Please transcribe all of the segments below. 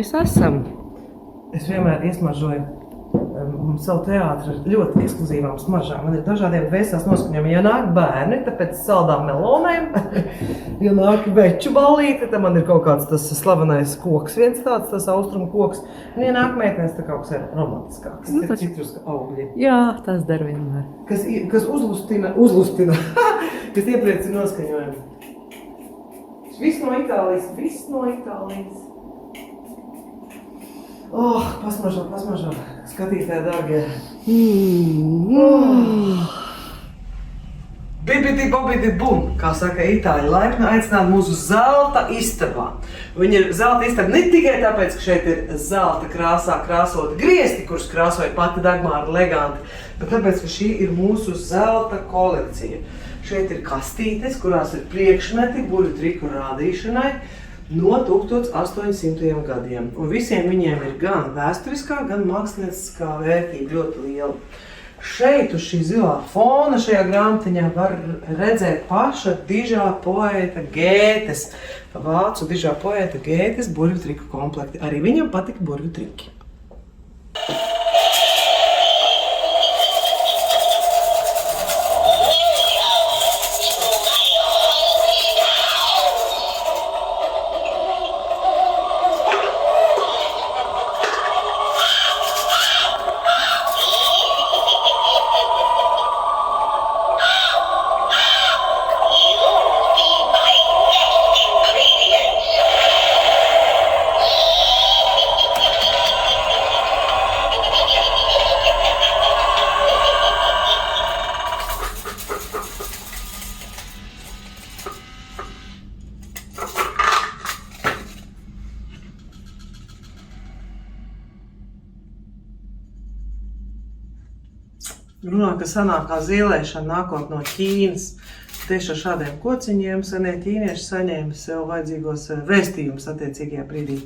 mēs esam. Es vienmēr iesmaržoju savu teātru ar ļoti ekskluzīvām smaržām. Man ir dažādiem dvēseles noskaņojumiem. Ja nāk bērni, tāpēc saldām melonēm, ja nāk veču ballīte, tad man ir kaut kāds tas slavenais koks, viens tāds, tas austrumu koks. Un ja nāk meitenes, tad kaut kas ir romantiskāks, ir citrus augļi. Jā, tas dar vienmēr. Kas uzlustina, kas iepriecina noskaņojumu. Viss no Itālijas. Pasmažo, skatītāji, dārgie. Bibidi, bobidi, bum, kā saka itāļi, laipni aicināt mūsu zelta istabā. Viņa ir zelta istaba ne tikai tāpēc, ka šeit ir zelta krāsā krāsoti griesti, kurus krāsoja pati Dagmāra Leganti, bet tāpēc, ka šī ir mūsu zelta kolekcija. Šeit ir kastītes, kurās ir priekšmeti burvju triku rādīšanai, no 1800. gadiem. Un visiem viņiem ir gan vēsturiskā, gan mākslinieckā vērtība ļoti liela. Šeit uz šī zilā fona šajā grāmatiņā var redzēt paša dižā poēta Gētes, vācu dižā poēta Gētes burvju triku komplekti. Arī viņam patika burvju triki. Runā, ka senākā zīlēšana nākot no Ķīnas. Tieši ar šādiem kociņiem senie ķīnieši saņēma sev vajadzīgos vēstījumus attiecīgajā brīdī.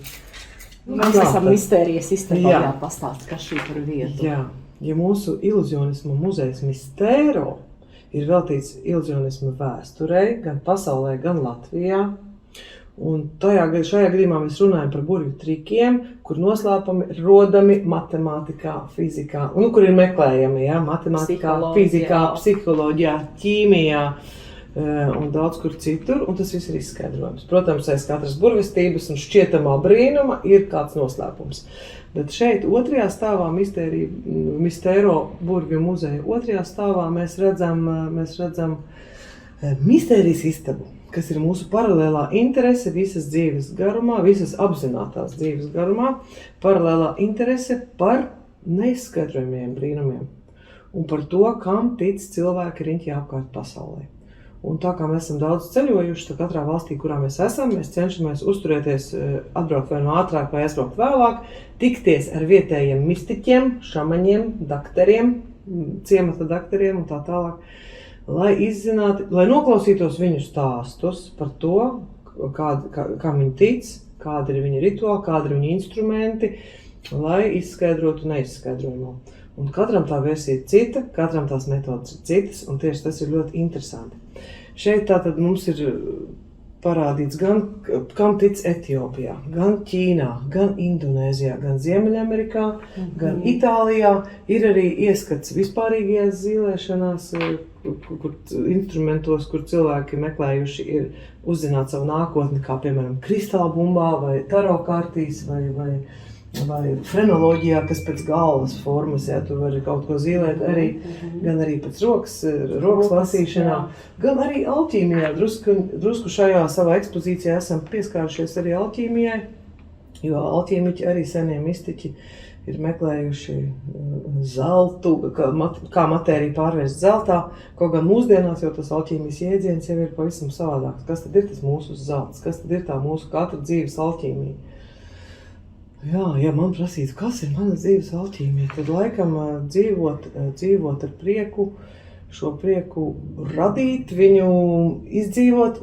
Mēs esam mistērijas istabā jāpastāst, kas šī par vietu. Jā, ja mūsu iluzionisma muzejs Mistēro ir veltīts iluzionisma vēsturei, gan pasaulē, gan Latvijā. Un šajā gadījumā mēs runājam par burvju trikiem, kur noslēpumi rodami matemātikā, fizikā, kur ir meklējami, matemātikā, fizikā, psiholoģijā, ķīmijā un daudz kur citur, un tas viss ir izskaidrojums. Protams, aiz katras burvestības un šķietamā brīnuma ir kāds noslēpums. Bet šeit otrajā stāvā Mistēro burvju muzeja otrajā stāvā mēs redzam mistērijas istabu, kas ir mūsu paralēlā interese visas dzīves garumā, visas apzinātās dzīves garumā, paralēlā interese par neizskaidrojumiem brīnumiem un par to, kam tic cilvēki riņķī apkārt pasaulē. Un tā kā mēs esam daudz ceļojuši, tad katrā valstī, kurā mēs esam, mēs cenšamies uzturēties, atbraukt vai no ātrāk vai aizbraukt vēlāk, tikties ar vietējiem mistiķiem, šamaņiem, dakteriem, ciemata dakteriem un tā tālāk, lai noklausītos viņu stāstus par to, kā viņi tic, kādi ir viņa rituāli, kādi ir viņa instrumenti, lai izskaidrotu neizskaidrojumu. Un katram tā versija ir cita, katram tās metodas ir citas, un tieši tas ir ļoti interesanti. Šeit tātad mums ir parādīts gan, kam tic Etiopijā, gan Ķīnā, gan Indonēzijā, gan Ziemeļamerikā, gan Itālijā. Ir arī ieskats vispārīgajās zīlēšanās, instrumentos, kur cilvēki meklējuši ir uzzināt savu nākotni, kā piemēram kristālbumbā vai taro kārtīs vai frenoloģijā, kas pēc galvas formas, tu vari kaut ko zīlēt arī, gan arī pēc rokas lasīšanā, gan arī alķīmijā. Drusku šajā savā ekspozīcijā esam pieskārušies arī alķīmijai, jo alķīmiķi arī senie mistiķi ir meklējuši zeltu, kā matēriju pārvērst zeltā, kaut gan mūsdienās jau tas alķīmijas jēdziens jau ir pavisam savādāks. Kas tad ir tas mūsu zelts? Kas tad ir tā mūsu katra dzīves alķīmija? Ja man prasītu, kas ir mana dzīves alķīmija, tad laikam dzīvot ar prieku, šo prieku radīt, viņu izdzīvot,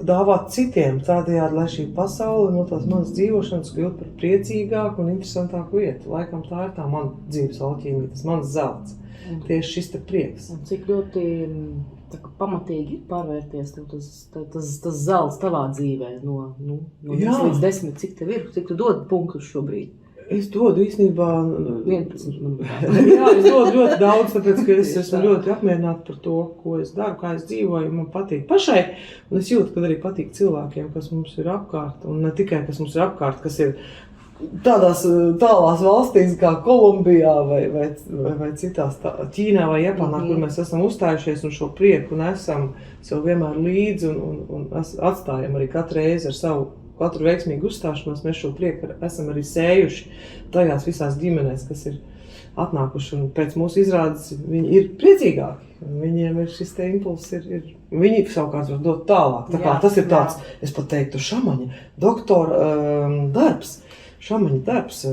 dāvāt citiem tādējādi, lai šī pasaule no tās manas dzīvošanas kļūt par priecīgāku un interesantāku vietu. Laikam tā ir tā mana dzīves alķīmija, tas mans zelts. Tieši šis te prieks. Un cik ļoti Tā kā pamatīgi ir pārvērties tev tas zelts tavā dzīvē no 1 līdz 10, cik tev ir, cik tu dod punktus šobrīd? Es dodu īstenībā 11, manuprāt. Jā, es dodu ļoti daudz, tāpēc, ka es esmu ļoti apmierināta par to, ko es daru, kā es dzīvoju, man patīk pašai, un es jūtu, ka arī patīk cilvēkiem, kas mums ir apkārt, un ne tikai, kas mums ir apkārt, kas ir tādās tālās valstīs kā Kolumbijā vai citās Ķīnā vai Japānā, kur mēs esam uzstājušies un šo prieku nesam sev vienmēr līdzi un atstājam arī katru reizi ar katru veiksmīgu uzstāšanos, mēs šo prieku esam arī sējuši tajās visās ģimenēs, kas ir atnākuši un pēc mūsu izrādes viņi ir priecīgāki. Viņiem ir šis te impulss, viņi savukārt var dot tālāk. Tā kā tas ir tāds, es pat teiktu, šamaņa doktora darbs. Šamaņa darbs,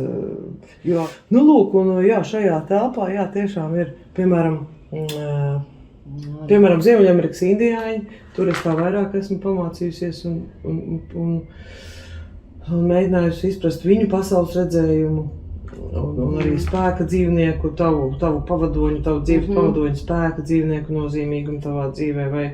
jo, lūk, un šajā telpā, tiešām ir, piemēram, Ziemeļamerikas indiāņi, tur es tā vairāk esmu pamācījusies un mēģinājusi izprast viņu pasaules redzējumu un arī spēka dzīvnieku, tavu pavadoņu, tavu dzīves pavadoņu spēka dzīvnieku nozīmīgumu tavā dzīvē, vai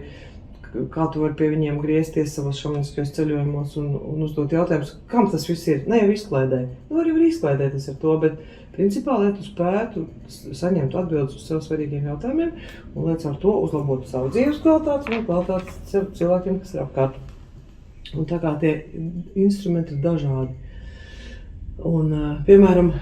kā tu vari pie viņiem griezties savos šamaniskajos ceļojumos un uzdot jautājumus, kam tas viss ir? Ne jau izklaidē. Arī var izklaidēties ar to, bet principā, lai tu spētu saņemt atbildes uz sev svarīgiem jautājumiem un lai ar to uzlabotu savu dzīves kvalitāti un kvalitāti cilvēkiem, kas ir apkārt. Un tā kā tie instrumenti ir dažādi. Un, piemēram,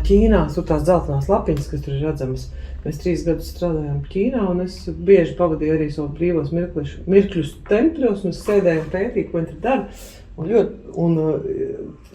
Ķīnā tur tās dzeltenās lapiņas, kas tur ir redzamas. Mēs 3 gadus strādājām Ķīnā, un es bieži pavadīju arī savu brīvos mirkļus tempļos, un es sēdēju un pētīju, ko viņi tur dara. Un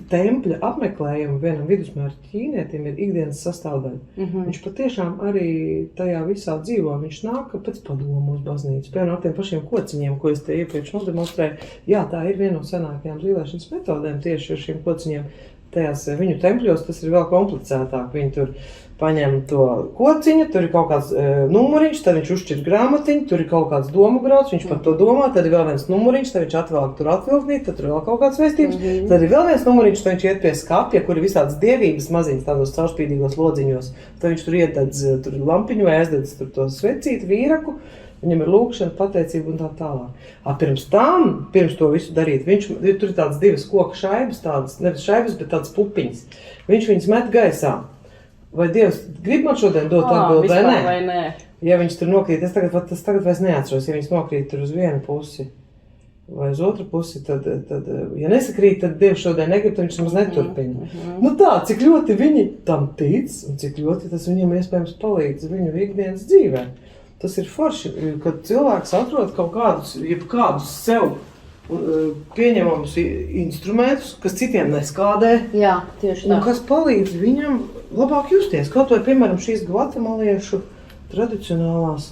tempļa apmeklējumu vienam vidusmēra ķīnietim ir ikdienas sastāvdaļa. Viņš patiešām arī tajā visā dzīvo. Viņš nāk pēc padomu uz baznīcu. Piemēram, ar tiem pašiem kociņiem, ko es te iepriekš nodemonstrēju. Jā, tā ir viena no senākajām zīlēšanas metodēm tieši ar šiem kociņiem. Tajās viņu tempļos tas ir vēl komplicētāk. Viņi tur paņem to kociņu, tur ir kaut kāds numuriņš, tad viņš uzšķir grāmatiņu, tur ir kaut kāds domu grauds, viņš par to domā, tad ir vēl viens numuriņš, tad viņš atvelk tur atvilknīt, tad tur ir vēl kaut kāds vēstījums, tad ir vēl viens numuriņš, tad viņš iet pie skapja, kur ir visādas dievības maziņas tādos caurspīdīgos lodziņos, tad viņš tur iededz tur lampiņu vai aizdedz tur to svecīti, vīraku, viņam ir lūkšana, pateicība un tā tālāk. Pirms to visu darīt, tur ir tādas 2 koka šaibas, nevis šaibas, bet tādas pupiņas. Viņš viņas met gaisā. Vai Dievs grib man šodien dot atbildi vai nē? Ja viņš tur nokrīt, es tagad vairs neatceros, ja viņš nokrīt tur uz vienu pusi vai uz otru pusi, tad ja nesakrīt, tad Dievs šodien negrib, tad viņš mums neturpina. Cik ļoti viņi tam tic un cik ļoti tas viņiem iespējams palīdz viņu ikdienas dzīvē. Tas ir forši, kad cilvēks atrod kaut kādus sev pieņemamus instrumentus, kas citiem neskādē. Jā, tieši tā. Un kas palīdz viņam labāk justies. Kaut vai, piemēram, šīs gvatemaliešu tradicionālās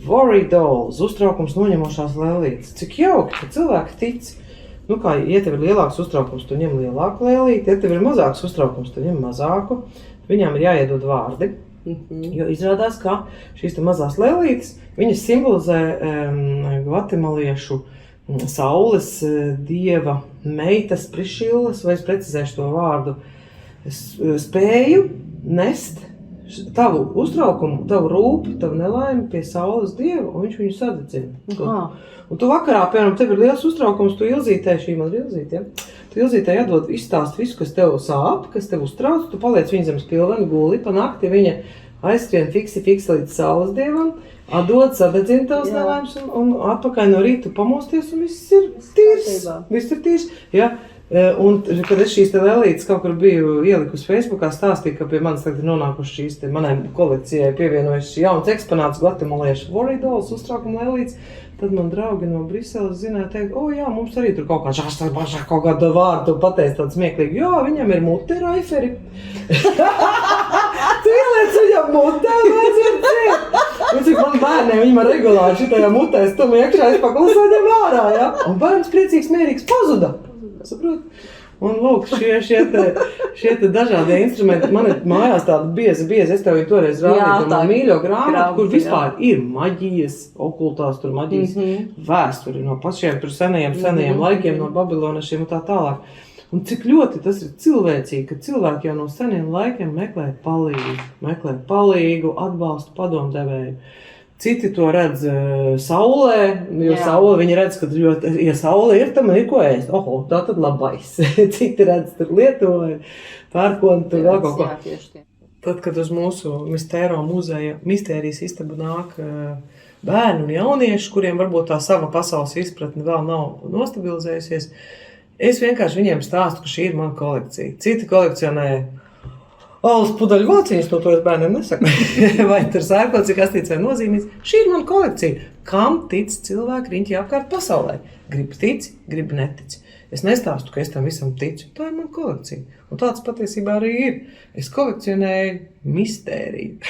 worry dolls, uztraukums noņemošās lēlītes. Cik jauki, ka cilvēki tic. Ja tev ir lielāks uztraukums, tu ņem lielāku lēlīti, ja tev ir mazāks uztraukums, tu ņem mazāku. Viņām ir jāiedod vārdi. Jo izrādās, ka šīs mazās lēlītes, viņas simbolizē gvatemaliešu saules dieva meitas prišillas, vai es precizēšu to vārdu, spēju nest tavu uztraukumu, tavu rūpi, tavu nelaimi pie saules dieva, un viņš viņu sadedzina. Un tu vakarā, piemēram, tev ir liels uztraukums, tu Ilzītē, šī man ir Ilzīte, tu Ilzītē jādod izstāst visu, kas tev sāp, kas tev uztrauc, tu paliec viņa zem spilvena guli, pa nakti viņa aizskrien fiksi līdz saules dievam, atdod, sadedzina tavas nelaimes un atpakaļ no rīta pamosties un viss ir tīrs. Viss ir tīrs, ja. Un, kad es šīs te lēlītes kaut kur biju ielikusi Facebookā, stāstīju, ka pie manis tagad ir nonākuši šīs te manai kolekcijai pievienojuši jauns eksponāts gvatemaliešu worry dolls, uztraukuma lēlītes, tad man draugi no Briseles zināja teikt, jā, mums arī tur kaut kādu vārdu pateic tādu smieklīgu, jā, viņam ir mute raiferi. Tu ieliec viņam mutē, vajadzētu ciet. Un cik man bērniem, viņi man regulāri šitajā mutē stum iekšā, es paklusēdiem ārā, ja? Un bērns priecīgs, mierīgs pazuda. Saprot? Un lūk, šie te dažādie instrumenti, man ir mājās tāda bieza, es tev jau toreiz rādīju, man mīļo grāmatu, kur vispār ir maģijas, okultās tur maģijas vēsturi no pašiem tur senajiem laikiem, no babiloniešiem un tā tālāk. Un cik ļoti tas ir cilvēcīgi, ka cilvēki jau no seniem laikiem meklē palīgu, atbalstu, padomdevēju. Citi to redz saulē, jo Jā. saule viņi redz, ka, ja saule ir, tam ir ko ēst. Oho, tā tad labais. Citi redz tur Lietuvu, pērkoni, tur vēl kaut ko. Jā, tieši tie. Tad, kad uz mūsu Mistēro muzeja mistērijas istabu nāk bērni un jaunieši, kuriem varbūt tā sava pasaules izpratne vēl nav nostabilizējusies, es vienkārši viņiem stāstu, ka šī ir mana kolekcija. Citi kolekcionē alus pudeļu vāciņas, no to es bērniem nesaku. Vai tur sērkots, cik astīts vai nozīmīts. Šī ir mana kolekcija. Kam tic cilvēki riņķi apkārt pasaulē? Grib tic, grib netic. Es nestāstu, ka es tam visam ticu. Tā ir mana kolekcija. Un tāds patiesībā arī ir. Es kolekcionēju mistēriju.